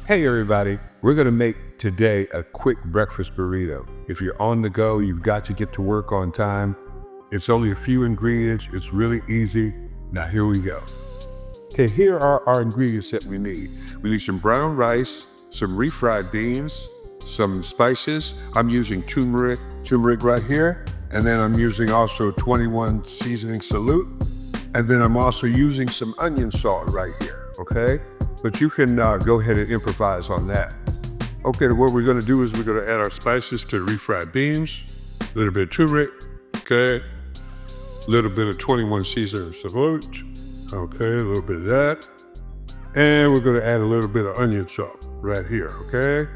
Hey everybody, we're gonna make today a quick breakfast burrito. If you're on the go, you've got to get to work on time. It's only a few ingredients, it's really easy. Now here we go. Okay, here are our ingredients that we need. We need some brown rice, some refried beans, some spices. I'm using turmeric right here. And then I'm using also 21 seasoning salute. And then I'm also using some onion salt right here, okay? But you can go ahead and improvise on that. Okay, what we're gonna do is we're gonna add our spices to the refried beans, a little bit of turmeric, okay? A little bit of 21 seasoning salute, okay, a little bit of that. And we're gonna add a little bit of onion salt right here, okay?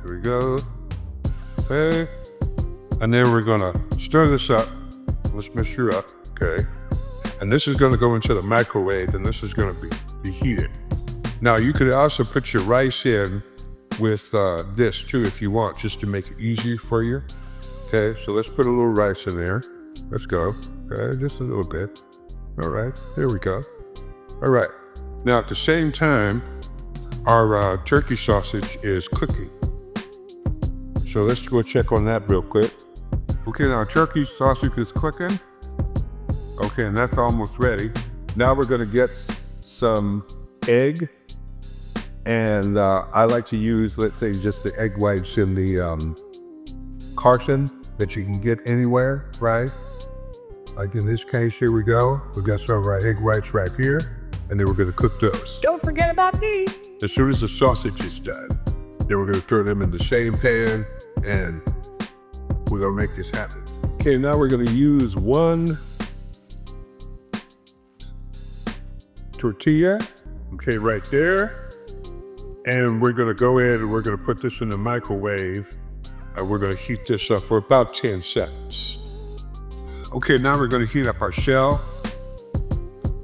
Here we go, okay? And then we're gonna stir this up. Let's mix her up, okay? And this is gonna go into the microwave and this is gonna be heated. Now you could also put your rice in with this too if you want, just to make it easier for you. Okay, so let's put a little rice in there. Let's go, okay, just a little bit. All right, there we go. All right, now at the same time, our turkey sausage is cooking. So let's go check on that real quick. Okay, now our turkey sausage is cooking. Okay, and that's almost ready. Now we're gonna get some egg. And I like to use, let's say, just the egg whites in the carton that you can get anywhere, right? Like in this case, here we go. We've got some of our egg whites right here, and then we're gonna cook those. Don't forget about me. As soon as the sausage is done, then we're gonna throw them in the same pan, and we're gonna make this happen. Okay, now we're gonna use one tortilla, okay, right there. And we're gonna go in and we're gonna put this in the microwave and we're gonna heat this up for about 10 seconds. Okay, now we're gonna heat up our shell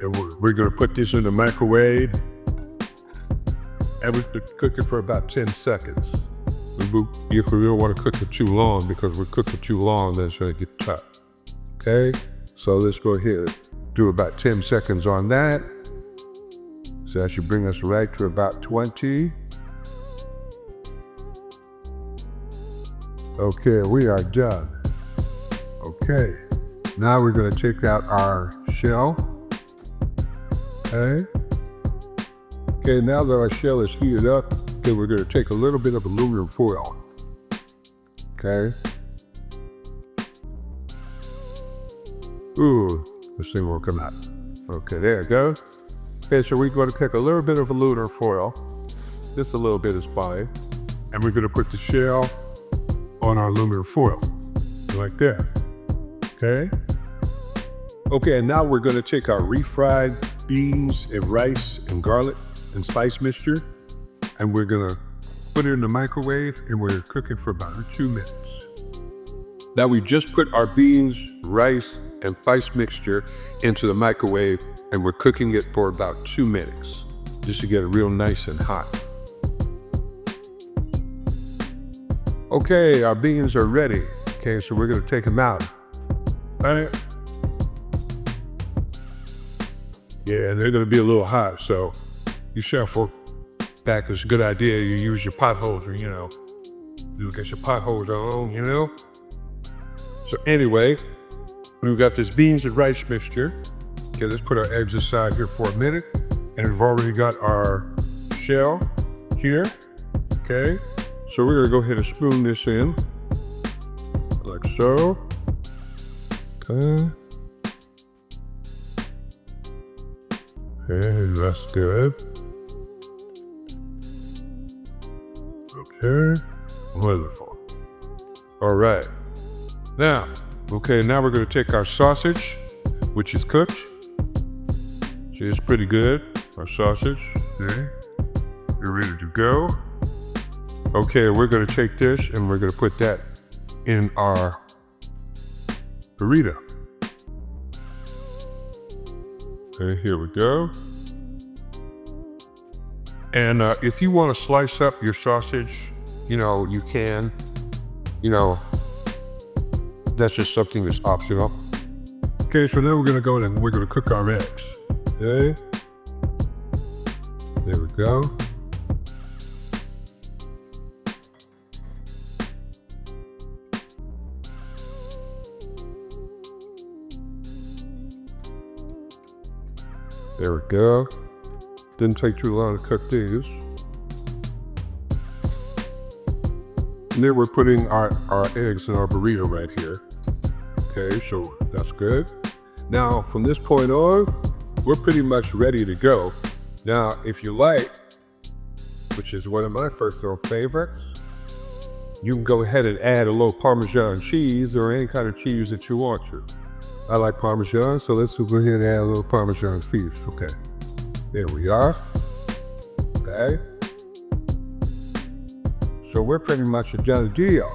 and we're gonna put this in the microwave and we're gonna cook it for about 10 seconds. If we don't wanna cook it too long, because we're cooking too long, then it's gonna get tough. Okay, so let's go ahead and do about 10 seconds on that. So that should bring us right to about 20. Okay, we are done. Okay, now we're gonna take out our shell. Okay. Okay, now that our shell is heated up, okay, we're gonna take a little bit of aluminum foil. Okay. Ooh, this thing won't come out. Okay, there it goes. Okay, so we're going to take a little bit of aluminum foil, just a little bit is fine, and we're going to put the shell on our aluminum foil, like that, okay? Okay, and now we're going to take our refried beans and rice and garlic and spice mixture, and we're going to put it in the microwave, and we're cooking for about 2 minutes. Now we just put our beans, rice, and spice mixture into the microwave, and we're cooking it for about 2 minutes, just to get it real nice and hot. Okay, our beans are ready. Okay, so we're gonna take them out. All right. Yeah, they're gonna be a little hot, so you shuffle back. It's a good idea you use your pot holder, you know. You get your pot holder on, you know. So anyway, we've got this beans and rice mixture. Okay, let's put our eggs aside here for a minute. And we've already got our shell here, okay? So we're gonna go ahead and spoon this in, like so, okay. Okay, that's good. Okay, wonderful. All right, now we're gonna take our sausage, which is cooked. See, it's pretty good, our sausage, okay? We're ready to go. Okay, we're gonna take this and we're gonna put that in our burrito. Okay, here we go. And if you wanna slice up your sausage, you know, you can, you know, that's just something that's optional. Okay, so then we're gonna go and we're gonna cook our eggs, okay? There we go. There we go. Didn't take too long to cook these. And then we're putting our eggs in our burrito right here. Okay, so that's good. Now, from this point on, we're pretty much ready to go. Now, if you like, which is one of my personal favorites, you can go ahead and add a little Parmesan cheese or any kind of cheese that you want to. I like Parmesan, so let's go ahead and add a little Parmesan cheese. Okay, there we are. Okay. So we're pretty much a done deal.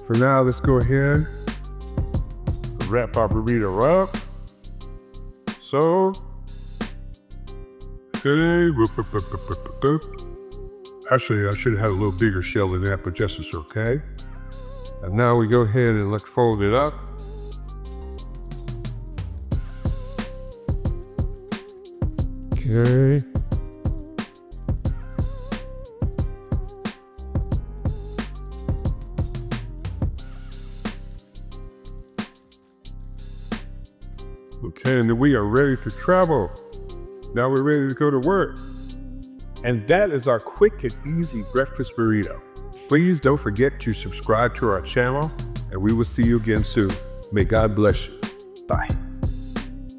For now, let's go ahead and wrap our burrito up. So, okay. Actually, I should have had a little bigger shell than that, but just as okay. And now we go ahead and let's fold it up. Okay. Okay, and then we are ready to travel. Now we're ready to go to work. And that is our quick and easy breakfast burrito. Please don't forget to subscribe to our channel, and we will see you again soon. May God bless you. Bye.